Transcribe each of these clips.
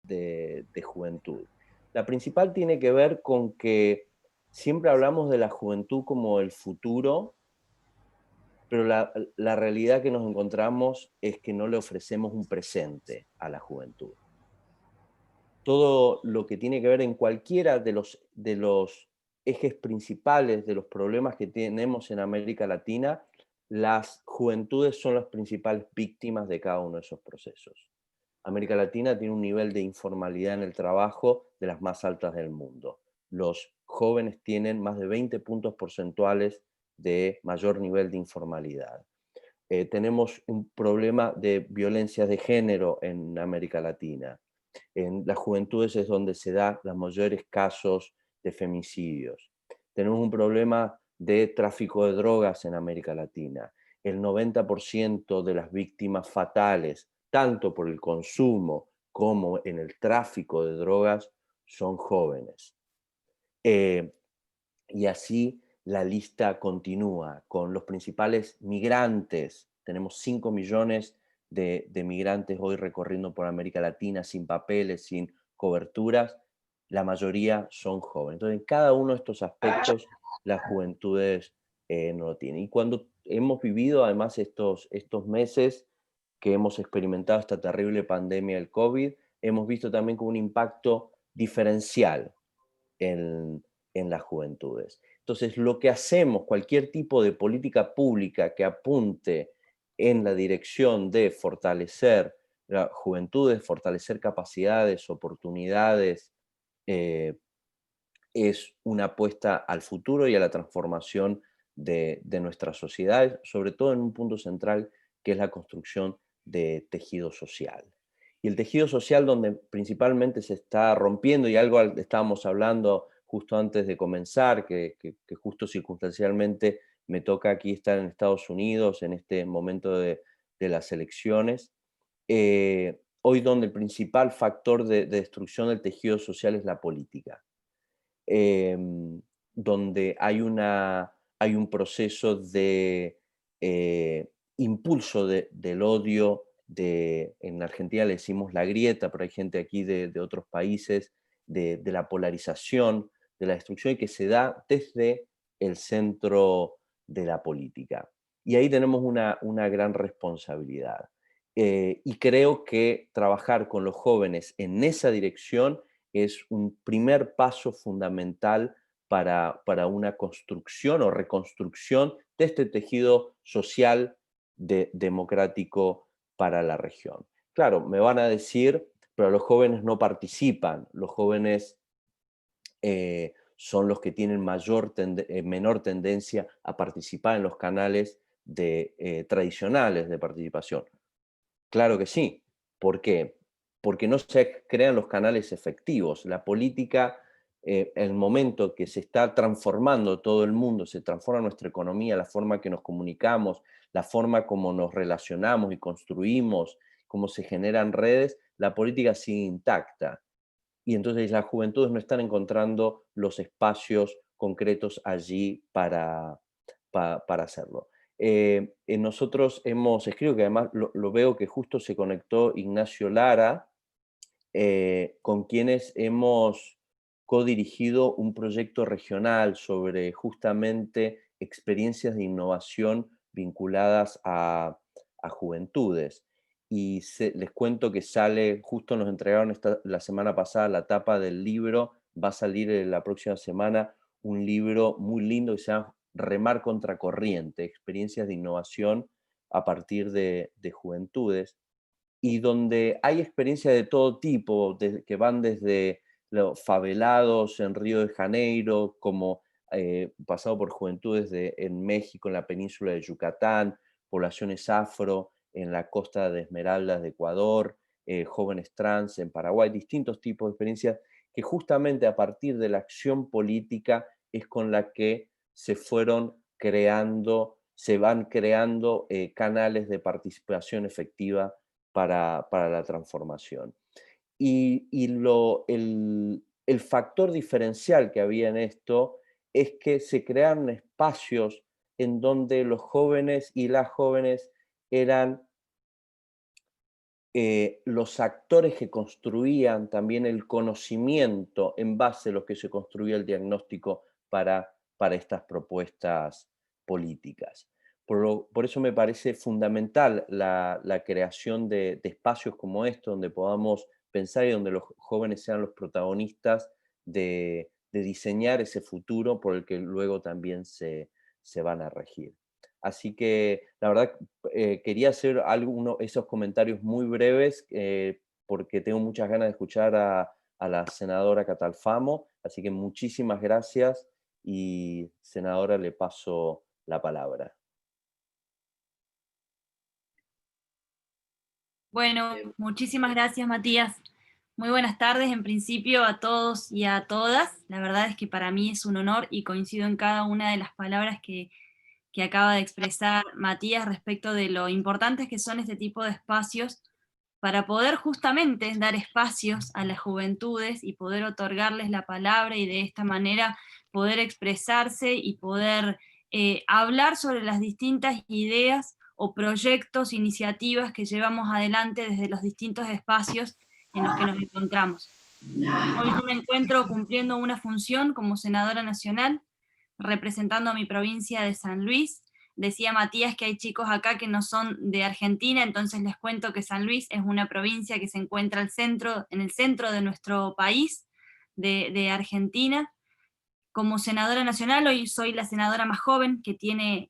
de juventud. La principal tiene que ver con que siempre hablamos de la juventud como el futuro, pero la realidad que nos encontramos es que no le ofrecemos un presente a la juventud. Todo lo que tiene que ver en cualquiera de los ejes principales de los problemas que tenemos en América Latina, las juventudes son las principales víctimas de cada uno de esos procesos. América Latina tiene un nivel de informalidad en el trabajo de las más altas del mundo. Los jóvenes tienen más de 20 puntos porcentuales de mayor nivel de informalidad. Tenemos un problema de violencia de género en América Latina. En las juventudes es donde se dan los mayores casos de femicidios. Tenemos un problema de tráfico de drogas en América Latina. El 90% de las víctimas fatales, tanto por el consumo como en el tráfico de drogas, son jóvenes. Eh, y así la lista continúa con los principales migrantes. Tenemos 5 millones de migrantes hoy recorriendo por América Latina sin papeles, sin coberturas. La mayoría son jóvenes. Entonces, en cada uno de estos aspectos, las juventudes no lo tienen. Y cuando hemos vivido además estos meses que hemos experimentado esta terrible pandemia del COVID, hemos visto también como un impacto diferencial en, en las juventudes. Entonces, lo que hacemos, cualquier tipo de política pública que apunte en la dirección de fortalecer las juventudes, fortalecer capacidades, oportunidades, eh, es una apuesta al futuro y a la transformación de nuestras sociedades, sobre todo en un punto central que es la construcción de tejido social. Y el tejido social donde principalmente se está rompiendo, y algo estábamos hablando justo antes de comenzar, que justo circunstancialmente me toca aquí estar en Estados Unidos en este momento de las elecciones, hoy donde el principal factor de destrucción del tejido social es la política, em, donde hay un proceso de impulso del odio, en Argentina le decimos la grieta, pero hay gente aquí de otros países, de la polarización, de la destrucción, y que se da desde el centro de la política. Y ahí tenemos una gran responsabilidad. Y creo que trabajar con los jóvenes en esa dirección es un primer paso fundamental para una construcción o reconstrucción de este tejido social democrático para la región. Claro, me van a decir, pero los jóvenes no participan, los jóvenes son los que tienen menor tendencia a participar en los canales tradicionales de participación. Claro que sí. ¿Por qué? Porque no se crean los canales efectivos. La política, el momento que se está transformando todo el mundo, se transforma nuestra economía, la forma que nos comunicamos, la forma como nos relacionamos y construimos, cómo se generan redes, la política sigue intacta. Y entonces las juventudes no están encontrando los espacios concretos allí para hacerlo. Nosotros escrito que además lo veo que justo se conectó Ignacio Lara, con quienes hemos codirigido un proyecto regional sobre justamente experiencias de innovación vinculadas a juventudes. Y les cuento que justo nos entregaron la semana pasada la tapa del libro, va a salir la próxima semana un libro muy lindo que se llama Remar contra corriente, experiencias de innovación a partir de juventudes, y donde hay experiencias de todo tipo, que van desde los favelados en Río de Janeiro, como pasado por juventudes en México, en la península de Yucatán, poblaciones afro en la costa de Esmeraldas de Ecuador, jóvenes trans en Paraguay, distintos tipos de experiencias que justamente a partir de la acción política es con la que se van creando canales de participación efectiva para la transformación. El factor diferencial que había en esto es que se crearon espacios en donde los jóvenes y las jóvenes eran los actores que construían también el conocimiento en base a lo que se construía el diagnóstico para estas propuestas políticas. Por eso me parece fundamental la creación de espacios como estos, donde podamos pensar y donde los jóvenes sean los protagonistas de diseñar ese futuro por el que luego también se van a regir. Así que la verdad quería hacer esos comentarios muy breves porque tengo muchas ganas de escuchar a la senadora Catalfamo, así que muchísimas gracias y senadora le paso la palabra. Bueno, muchísimas gracias, Matías. Muy buenas tardes, en principio, a todos y a todas. La verdad es que para mí es un honor y coincido en cada una de las palabras que acaba de expresar Matías respecto de lo importantes que son este tipo de espacios para poder justamente dar espacios a las juventudes y poder otorgarles la palabra y de esta manera poder expresarse y poder hablar sobre las distintas ideas o proyectos, iniciativas que llevamos adelante desde los distintos espacios en los que nos encontramos. Hoy yo me encuentro cumpliendo una función como senadora nacional, representando a mi provincia de San Luis. Decía Matías que hay chicos acá que no son de Argentina, entonces les cuento que San Luis es una provincia que se encuentra en el centro de nuestro país, de Argentina. Como senadora nacional, hoy soy la senadora más joven que tiene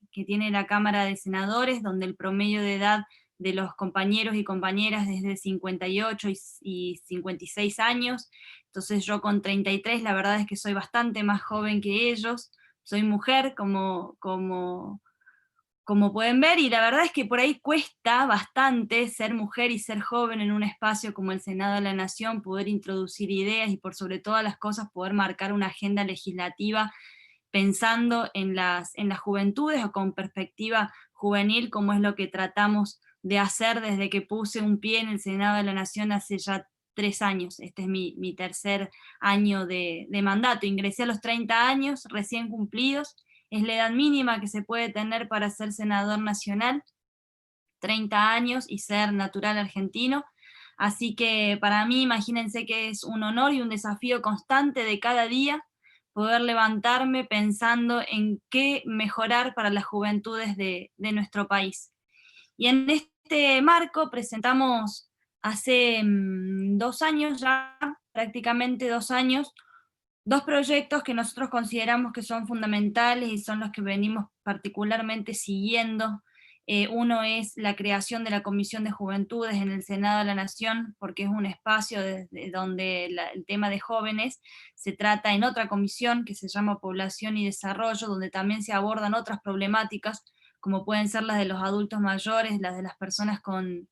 la Cámara de Senadores, donde el promedio de edad de los compañeros y compañeras es de 58 y 56 años, entonces yo con 33 la verdad es que soy bastante más joven que ellos, soy mujer como pueden ver, y la verdad es que por ahí cuesta bastante ser mujer y ser joven en un espacio como el Senado de la Nación, poder introducir ideas y por sobre todas las cosas poder marcar una agenda legislativa pensando en las juventudes o con perspectiva juvenil, como es lo que tratamos de hacer desde que puse un pie en el Senado de la Nación hace ya 3 años. Este es mi tercer año de mandato. Ingresé a los 30 años recién cumplidos, es la edad mínima que se puede tener para ser senador nacional, 30 años y ser natural argentino. Así que para mí, imagínense que es un honor y un desafío constante de cada día poder levantarme pensando en qué mejorar para las juventudes de nuestro país. Y en este marco presentamos hace 2 años ya, prácticamente 2 años, dos proyectos que nosotros consideramos que son fundamentales y son los que venimos particularmente siguiendo. Uno es la creación de la Comisión de Juventudes en el Senado de la Nación, porque es un espacio desde donde el tema de jóvenes se trata en otra comisión que se llama Población y Desarrollo, donde también se abordan otras problemáticas, como pueden ser las de los adultos mayores, las de las personas con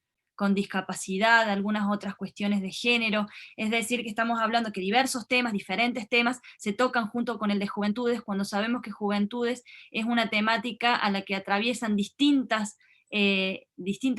discapacidad, algunas otras cuestiones de género. Es decir, que estamos hablando que diversos temas, diferentes temas, se tocan junto con el de juventudes, cuando sabemos que juventudes es una temática a la que atraviesan distintas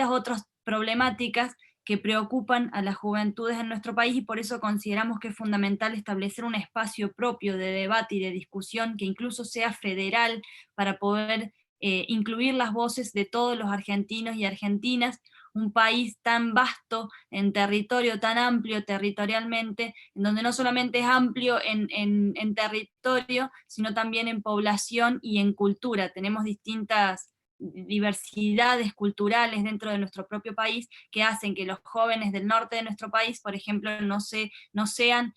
otras problemáticas que preocupan a las juventudes en nuestro país, y por eso consideramos que es fundamental establecer un espacio propio de debate y de discusión que incluso sea federal para poder incluir las voces de todos los argentinos y argentinas, un país tan vasto en territorio, tan amplio territorialmente, en donde no solamente es amplio en territorio, sino también en población y en cultura. Tenemos distintas diversidades culturales dentro de nuestro propio país que hacen que los jóvenes del norte de nuestro país, por ejemplo, no sean,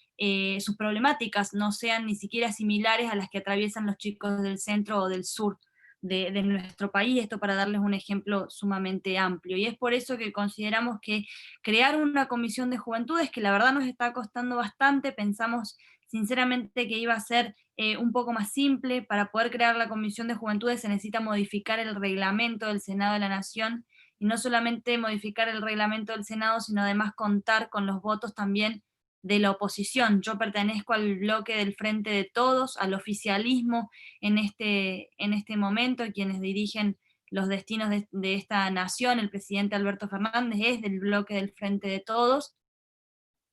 sus problemáticas no sean ni siquiera similares a las que atraviesan los chicos del centro o del sur de nuestro país, esto para darles un ejemplo sumamente amplio. Y es por eso que consideramos que crear una comisión de juventudes, que la verdad nos está costando bastante, pensamos sinceramente que iba a ser un poco más simple. Para poder crear la comisión de juventudes se necesita modificar el reglamento del Senado de la Nación, y no solamente modificar el reglamento del Senado, sino además contar con los votos también de la oposición. Yo pertenezco al bloque del Frente de Todos, al oficialismo en este momento, quienes dirigen los destinos de esta nación. El presidente Alberto Fernández es del bloque del Frente de Todos,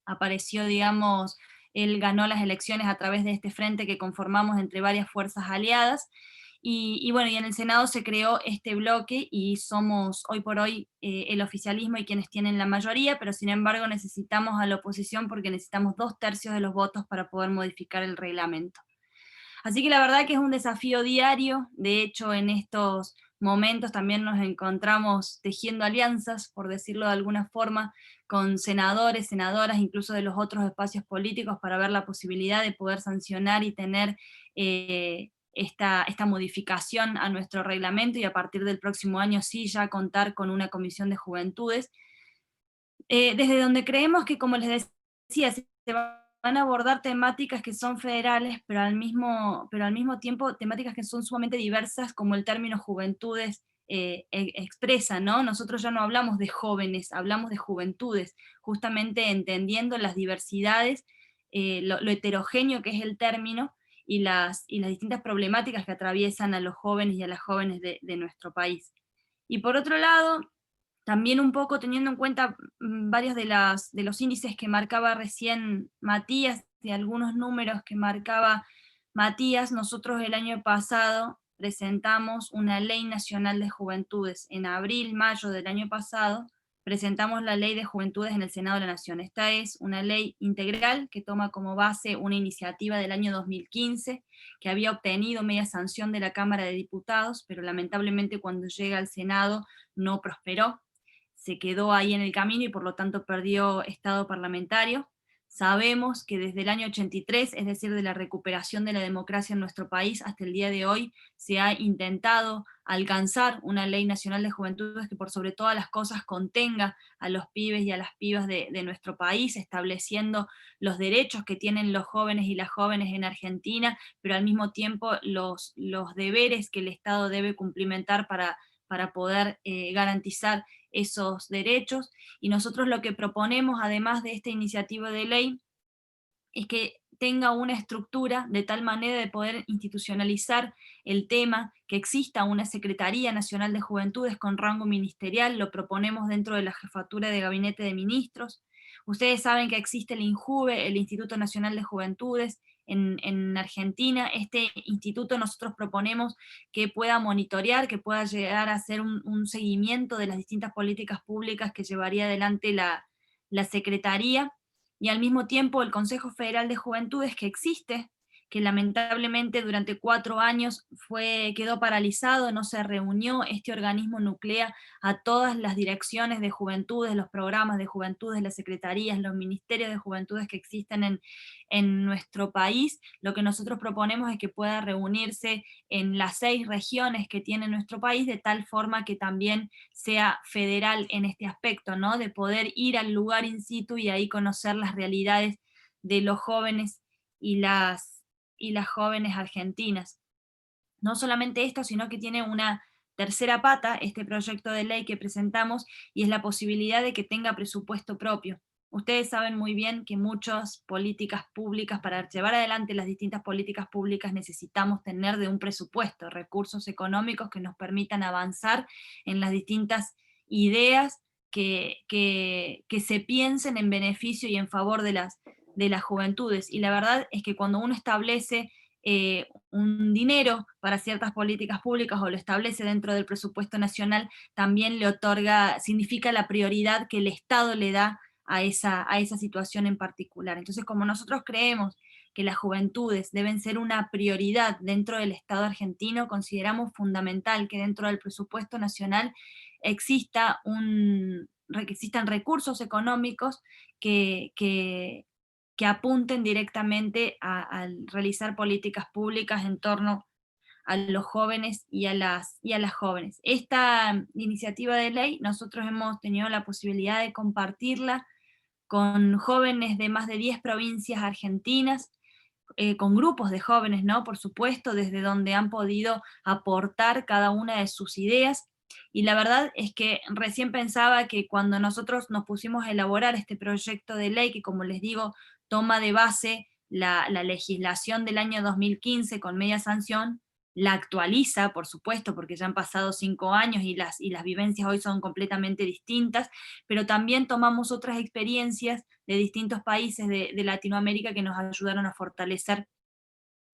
apareció, digamos, él ganó las elecciones a través de este frente que conformamos entre varias fuerzas aliadas, Y bueno, y en el Senado se creó este bloque y somos hoy por hoy el oficialismo y quienes tienen la mayoría, pero sin embargo necesitamos a la oposición porque necesitamos 2/3 de los votos para poder modificar el reglamento. Así que la verdad que es un desafío diario, de hecho en estos momentos también nos encontramos tejiendo alianzas, por decirlo de alguna forma, con senadores, senadoras, incluso de los otros espacios políticos, para ver la posibilidad de poder sancionar y tener esta modificación a nuestro reglamento, y a partir del próximo año sí ya contar con una comisión de juventudes, desde donde creemos que, como les decía, se van a abordar temáticas que son federales, pero al mismo tiempo temáticas que son sumamente diversas, como el término juventudes expresa, ¿no? Nosotros ya no hablamos de jóvenes, hablamos de juventudes, justamente entendiendo las diversidades, lo heterogéneo que es el término, y las distintas problemáticas que atraviesan a los jóvenes y a las jóvenes de nuestro país. Y por otro lado, también un poco teniendo en cuenta varios de los índices que marcaba recién Matías, de algunos números que marcaba Matías, nosotros el año pasado presentamos una Ley Nacional de Juventudes. En abril, mayo del año pasado, presentamos la Ley de Juventudes en el Senado de la Nación. Esta es una ley integral que toma como base una iniciativa del año 2015, que había obtenido media sanción de la Cámara de Diputados, pero lamentablemente cuando llega al Senado no prosperó, se quedó ahí en el camino y por lo tanto perdió estado parlamentario. Sabemos que desde el año 83, es decir, de la recuperación de la democracia en nuestro país hasta el día de hoy, se ha intentado alcanzar una ley nacional de juventudes que por sobre todas las cosas contenga a los pibes y a las pibas de nuestro país, estableciendo los derechos que tienen los jóvenes y las jóvenes en Argentina, pero al mismo tiempo los deberes que el Estado debe cumplimentar para poder garantizar esos derechos. Y nosotros lo que proponemos, además de esta iniciativa de ley, es que tenga una estructura de tal manera de poder institucionalizar el tema, que exista una Secretaría Nacional de Juventudes con rango ministerial, lo proponemos dentro de la Jefatura de Gabinete de Ministros. Ustedes saben que existe el INJUVE, el Instituto Nacional de Juventudes, en Argentina. Este instituto nosotros proponemos que pueda monitorear, que pueda llegar a hacer un seguimiento de las distintas políticas públicas que llevaría adelante la Secretaría, y al mismo tiempo el Consejo Federal de Juventudes, que existe, que lamentablemente durante 4 años quedó paralizado, no se reunió. Este organismo nuclea a todas las direcciones de juventudes, los programas de juventudes, las secretarías, los ministerios de juventudes que existen en nuestro país. Lo que nosotros proponemos es que pueda reunirse en las 6 regiones que tiene nuestro país, de tal forma que también sea federal en este aspecto, ¿no? De poder ir al lugar in situ y ahí conocer las realidades de los jóvenes y las jóvenes argentinas. No solamente esto, sino que tiene una tercera pata, este proyecto de ley que presentamos, y es la posibilidad de que tenga presupuesto propio. Ustedes saben muy bien que muchas políticas públicas, para llevar adelante las distintas políticas públicas, necesitamos tener de un presupuesto, recursos económicos que nos permitan avanzar en las distintas ideas que se piensen en beneficio y en favor de las juventudes. Y la verdad es que cuando uno establece un dinero para ciertas políticas públicas o lo establece dentro del presupuesto nacional, también le otorga, significa la prioridad que el Estado le da a esa situación en particular. Entonces, como nosotros creemos que las juventudes deben ser una prioridad dentro del Estado argentino, consideramos fundamental que dentro del presupuesto nacional existan recursos económicos que apunten directamente a realizar políticas públicas en torno a los jóvenes y a las jóvenes. Esta iniciativa de ley nosotros hemos tenido la posibilidad de compartirla con jóvenes de más de 10 provincias argentinas, con grupos de jóvenes, ¿no? Por supuesto, desde donde han podido aportar cada una de sus ideas. Y la verdad es que recién pensaba que cuando nosotros nos pusimos a elaborar este proyecto de ley, que como les digo, toma de base la legislación del año 2015 con media sanción, la actualiza, por supuesto, porque ya han pasado 5 años y las vivencias hoy son completamente distintas, pero también tomamos otras experiencias de distintos países de Latinoamérica que nos ayudaron a fortalecer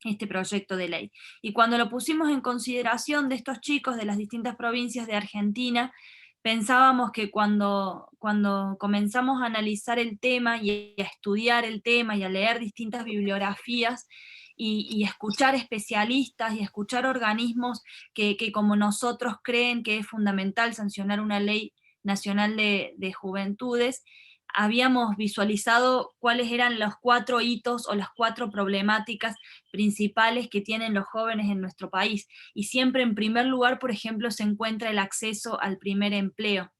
este proyecto de ley. Y cuando lo pusimos en consideración de estos chicos de las distintas provincias de Argentina, pensábamos que cuando comenzamos a analizar el tema y a estudiar el tema y a leer distintas bibliografías y escuchar especialistas y escuchar organismos que como nosotros creen que es fundamental sancionar una ley nacional de juventudes, habíamos visualizado cuáles eran los 4 hitos o las 4 problemáticas principales que tienen los jóvenes en nuestro país. Y siempre en primer lugar, por ejemplo, se encuentra el acceso al primer empleo.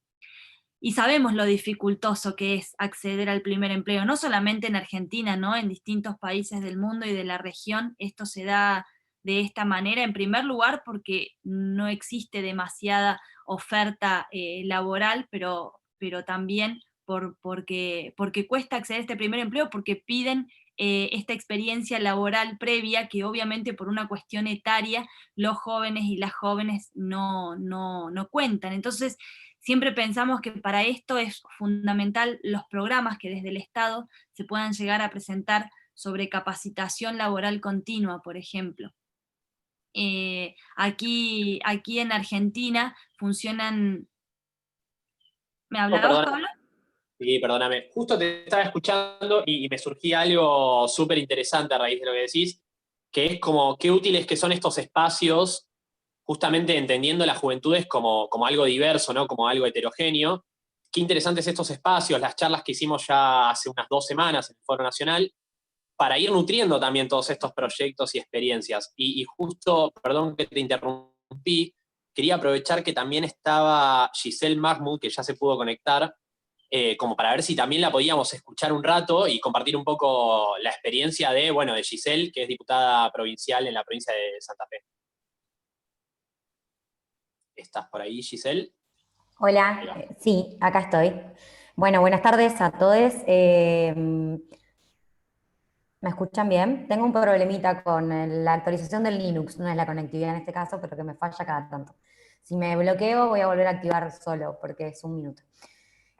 Y sabemos lo dificultoso que es acceder al primer empleo, no solamente en Argentina, ¿no? En distintos países del mundo y de la región, esto se da de esta manera, en primer lugar, porque no existe demasiada oferta laboral, pero también porque cuesta acceder a este primer empleo, porque piden esta experiencia laboral previa que obviamente por una cuestión etaria los jóvenes y las jóvenes no cuentan. Entonces, siempre pensamos que para esto es fundamental los programas que desde el Estado se puedan llegar a presentar sobre capacitación laboral continua, por ejemplo. Aquí en Argentina funcionan... ¿Me Oh, hablabas, perdón, Pablo? sí, perdóname. Justo te estaba escuchando y me surgía algo súper interesante a raíz de lo que decís, que es como qué útiles que son estos espacios, justamente entendiendo las juventudes como algo diverso, ¿no? Como algo heterogéneo. Qué interesantes estos espacios, las charlas que hicimos ya hace unas 2 semanas en el Foro Nacional, para ir nutriendo también todos estos proyectos y experiencias. Y justo, perdón que te interrumpí, quería aprovechar que también estaba Giselle Mahmoud, que ya se pudo conectar, como para ver si también la podíamos escuchar un rato y compartir un poco la experiencia de Giselle, que es diputada provincial en la provincia de Santa Fe. ¿Estás por ahí, Giselle? Ahí Hola, va. sí, acá estoy. Bueno, buenas tardes a todos. ¿Me escuchan bien? Tengo un problemita con la actualización del Linux, no es la conectividad en este caso, pero que me falla cada tanto. Si me bloqueo voy a volver a activar solo, porque es un minuto.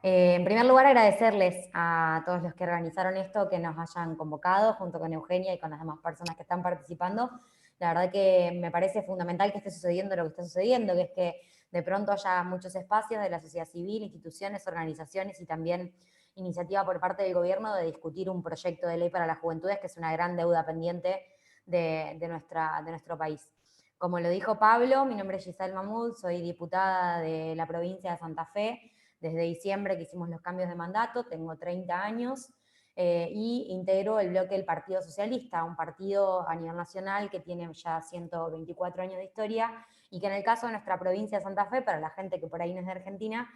En primer lugar, agradecerles a todos los que organizaron esto, que nos hayan convocado, junto con Eugenia y con las demás personas que están participando. La verdad que me parece fundamental que esté sucediendo lo que está sucediendo, que es que de pronto haya muchos espacios de la sociedad civil, instituciones, organizaciones y también iniciativa por parte del gobierno de discutir un proyecto de ley para las juventudes, que es una gran deuda pendiente de nuestro país. Como lo dijo Pablo, mi nombre es Giselle Mahmoud, soy diputada de la provincia de Santa Fe, desde diciembre que hicimos los cambios de mandato, tengo 30 años, y integro el bloque del Partido Socialista, un partido a nivel nacional que tiene ya 124 años de historia, y que en el caso de nuestra provincia de Santa Fe, para la gente que por ahí no es de Argentina,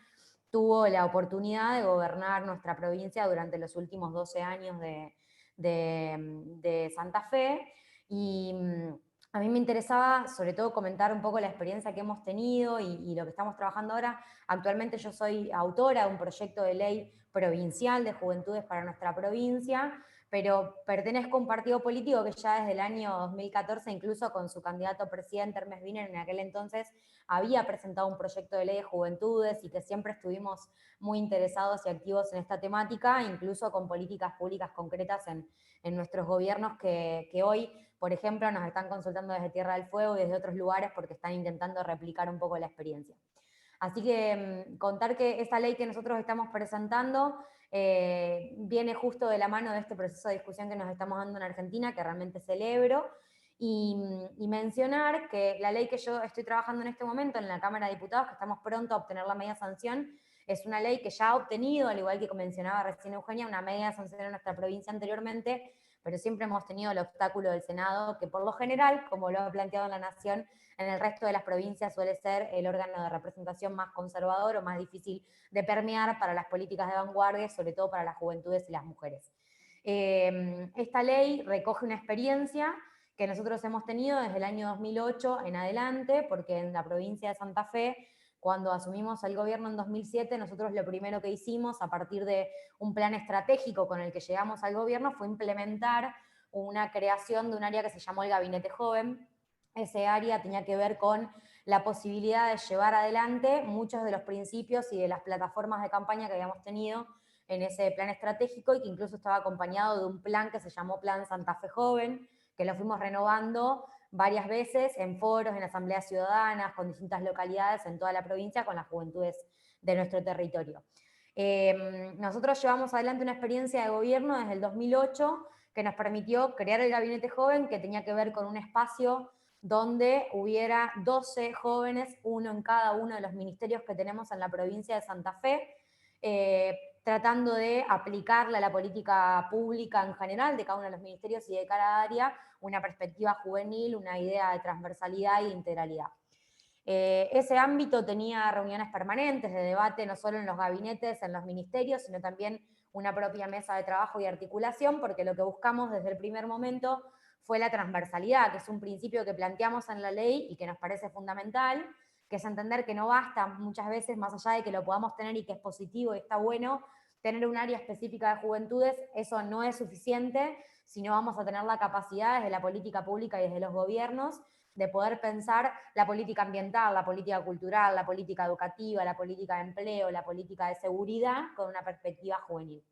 tuvo la oportunidad de gobernar nuestra provincia durante los últimos 12 años de Santa Fe, y a mí me interesaba sobre todo comentar un poco la experiencia que hemos tenido y lo que estamos trabajando ahora. Actualmente yo soy autora de un proyecto de ley provincial de juventudes para nuestra provincia, pero pertenezco a un partido político que ya desde el año 2014, incluso con su candidato presidente Hermes Wiener en aquel entonces, había presentado un proyecto de ley de juventudes y que siempre estuvimos muy interesados y activos en esta temática, incluso con políticas públicas concretas en nuestros gobiernos que hoy, por ejemplo, nos están consultando desde Tierra del Fuego y desde otros lugares porque están intentando replicar un poco la experiencia. Así que contar que esta ley que nosotros estamos presentando viene justo de la mano de este proceso de discusión que nos estamos dando en Argentina, que realmente celebro, y mencionar que la ley que yo estoy trabajando en este momento en la Cámara de Diputados, que estamos pronto a obtener la media sanción, es una ley que ya ha obtenido, al igual que mencionaba recién Eugenia, una media sanción en nuestra provincia anteriormente, pero siempre hemos tenido el obstáculo del Senado, que por lo general, como lo ha planteado en la Nación, en el resto de las provincias suele ser el órgano de representación más conservador o más difícil de permear para las políticas de vanguardia, sobre todo para las juventudes y las mujeres. Esta ley recoge una experiencia que nosotros hemos tenido desde el año 2008 en adelante, porque en la provincia de Santa Fe, cuando asumimos el gobierno en 2007, nosotros lo primero que hicimos a partir de un plan estratégico con el que llegamos al gobierno fue implementar una creación de un área que se llamó el Gabinete Joven. Ese área tenía que ver con la posibilidad de llevar adelante muchos de los principios y de las plataformas de campaña que habíamos tenido en ese plan estratégico y que incluso estaba acompañado de un plan que se llamó Plan Santa Fe Joven, que lo fuimos renovando varias veces en foros, en asambleas ciudadanas, con distintas localidades en toda la provincia, con las juventudes de nuestro territorio. Nosotros llevamos adelante una experiencia de gobierno desde el 2008 que nos permitió crear el Gabinete Joven, que tenía que ver con un espacio donde hubiera 12 jóvenes, uno en cada uno de los ministerios que tenemos en la provincia de Santa Fe, tratando de aplicarle a la política pública en general de cada uno de los ministerios y de cada área una perspectiva juvenil, una idea de transversalidad y de integralidad. Ese ámbito tenía reuniones permanentes de debate, no solo en los gabinetes, en los ministerios, sino también una propia mesa de trabajo y articulación, porque lo que buscamos desde el primer momento fue la transversalidad, que es un principio que planteamos en la ley y que nos parece fundamental, que es entender que no basta muchas veces, más allá de que lo podamos tener y que es positivo y está bueno, tener un área específica de juventudes, eso no es suficiente, sino vamos a tener la capacidad desde la política pública y desde los gobiernos de poder pensar la política ambiental, la política cultural, la política educativa, la política de empleo, la política de seguridad con una perspectiva juvenil.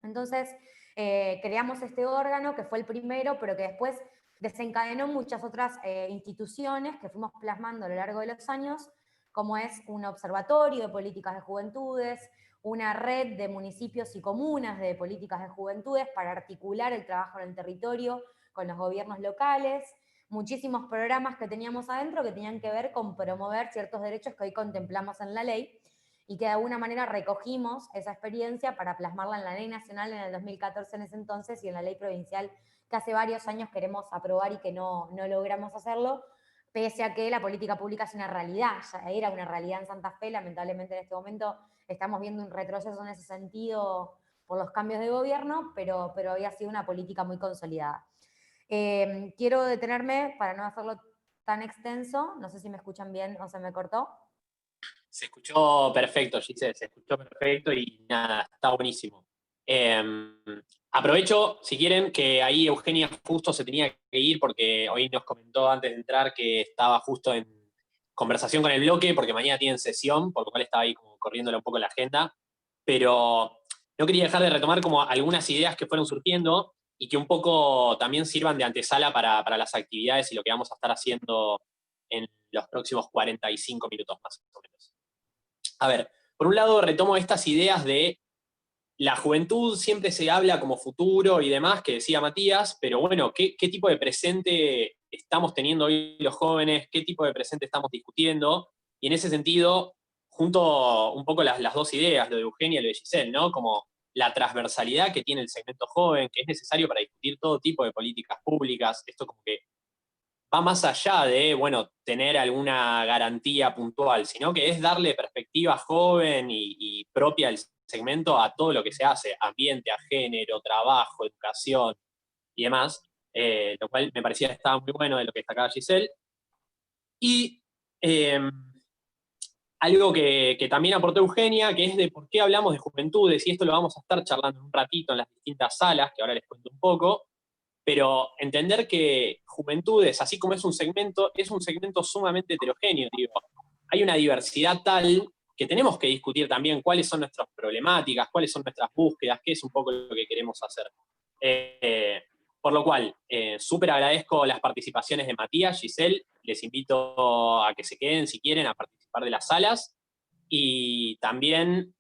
Entonces, creamos este órgano que fue el primero, pero que después desencadenó muchas otras instituciones que fuimos plasmando a lo largo de los años, como es un observatorio de políticas de juventudes, una red de municipios y comunas de políticas de juventudes para articular el trabajo en el territorio con los gobiernos locales, muchísimos programas que teníamos adentro que tenían que ver con promover ciertos derechos que hoy contemplamos en la ley, y que de alguna manera recogimos esa experiencia para plasmarla en la ley nacional en el 2014 en ese entonces y en la ley provincial que hace varios años queremos aprobar y que no logramos hacerlo, pese a que la política pública es una realidad, ya era una realidad en Santa Fe, lamentablemente en este momento estamos viendo un retroceso en ese sentido por los cambios de gobierno, pero había sido una política muy consolidada. Quiero detenerme para no hacerlo tan extenso, no sé si me escuchan bien o se me cortó. Se escuchó perfecto, Giselle, se escuchó perfecto y nada, está buenísimo. Aprovecho, si quieren, que ahí Eugenia justo se tenía que ir porque hoy nos comentó antes de entrar que estaba justo en conversación con el bloque porque mañana tienen sesión, por lo cual estaba ahí como corriéndole un poco la agenda, pero no quería dejar de retomar como algunas ideas que fueron surgiendo y que un poco también sirvan de antesala para las actividades y lo que vamos a estar haciendo en los próximos 45 minutos más o menos. A ver, por un lado retomo estas ideas de la juventud, siempre se habla como futuro y demás, que decía Matías, pero bueno, ¿qué tipo de presente estamos teniendo hoy los jóvenes? ¿Qué tipo de presente estamos discutiendo? Y en ese sentido, junto un poco las dos ideas, lo de Eugenia y lo de Giselle, ¿no? Como la transversalidad que tiene el segmento joven, que es necesario para discutir todo tipo de políticas públicas, esto como que va más allá de, bueno, tener alguna garantía puntual, sino que es darle perspectiva joven y propia al segmento a todo lo que se hace, ambiente, a género, trabajo, educación y demás, lo cual me parecía que estaba muy bueno de lo que destacaba Giselle. Y algo que también aportó Eugenia, que es de por qué hablamos de juventudes, y esto lo vamos a estar charlando en un ratito en las distintas salas, que ahora les cuento un poco, pero entender que juventudes, así como es un segmento sumamente heterogéneo, digo. Hay una diversidad tal que tenemos que discutir también cuáles son nuestras problemáticas, cuáles son nuestras búsquedas, qué es un poco lo que queremos hacer. Por lo cual, súper agradezco las participaciones de Matías, Giselle, les invito a que se queden si quieren a participar de las salas, y también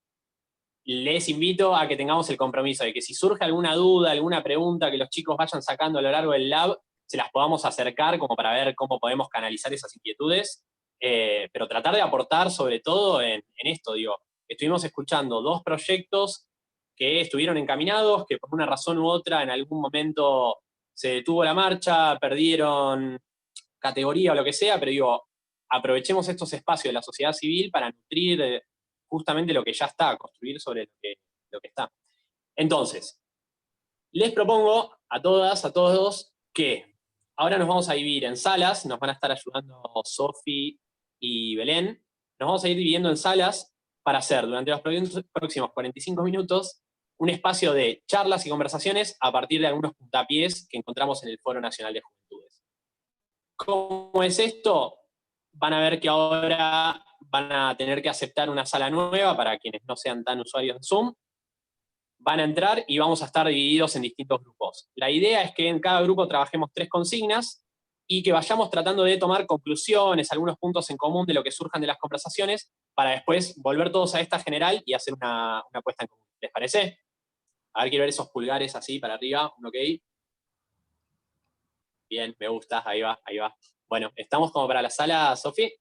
les invito a que tengamos el compromiso de que si surge alguna duda, alguna pregunta que los chicos vayan sacando a lo largo del lab, se las podamos acercar como para ver cómo podemos canalizar esas inquietudes, pero tratar de aportar sobre todo en esto, digo, estuvimos escuchando dos proyectos que estuvieron encaminados, que por una razón u otra en algún momento se detuvo la marcha, perdieron categoría o lo que sea, pero digo, aprovechemos estos espacios de la sociedad civil para nutrir justamente lo que ya está, construir sobre lo que está. Entonces, les propongo a todas, a todos, que ahora nos vamos a dividir en salas, nos van a estar ayudando Sofi y Belén, nos vamos a ir dividiendo en salas para hacer durante los próximos 45 minutos un espacio de charlas y conversaciones a partir de algunos puntapiés que encontramos en el Foro Nacional de Juventudes. ¿Cómo es esto? Van a ver que ahora van a tener que aceptar una sala nueva para quienes no sean tan usuarios de Zoom. van a entrar y vamos a estar divididos en distintos grupos. La idea es que en cada grupo trabajemos 3 consignas y que vayamos tratando de tomar conclusiones, algunos puntos en común de lo que surjan de las conversaciones, para después volver todos a esta general y hacer una puesta en común. ¿Les parece? A ver, quiero ver esos pulgares así para arriba, un ok. Bien, me gusta, ahí va, ahí va. Bueno, ¿estamos como para la sala, Sofi?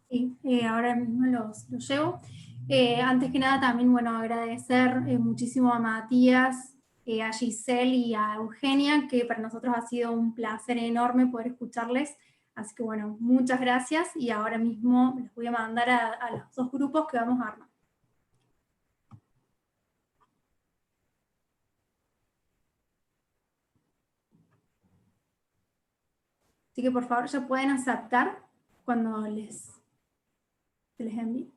Sí, ahora mismo los llevo. Antes que nada también, bueno, agradecer muchísimo a Matías, a Giselle y a Eugenia, que para nosotros ha sido un placer enorme poder escucharles. Así que bueno, muchas gracias y ahora mismo les voy a mandar a los 2 grupos que vamos a armar. Así que por favor ya pueden aceptar cuando se les envíe.